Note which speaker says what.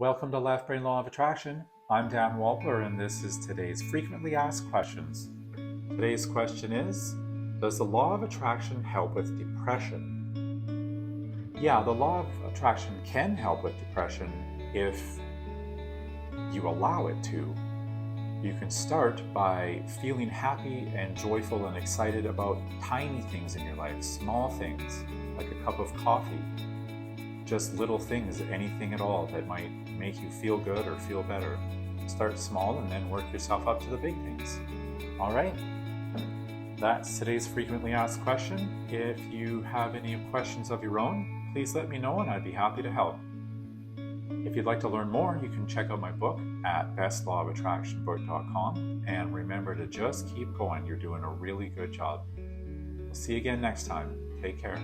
Speaker 1: Welcome to Left Brain Law of Attraction. I'm Dan Walper, and this is today's frequently asked questions. Today's question is, does the law of attraction help with depression? Yeah, the law of attraction can help with depression if you allow it to. You can start by feeling happy and joyful and excited about tiny things in your life, small things, like a cup of coffee. Just little things, anything at all that might make you feel good or feel better. Start small and then work yourself up to the big things. All right, that's today's frequently asked question. If you have any questions of your own, please let me know and I'd be happy to help. If you'd like to learn more, you can check out my book at bestlawofattractionbook.com. And remember to just keep going. You're doing a really good job. We'll see you again next time. Take care.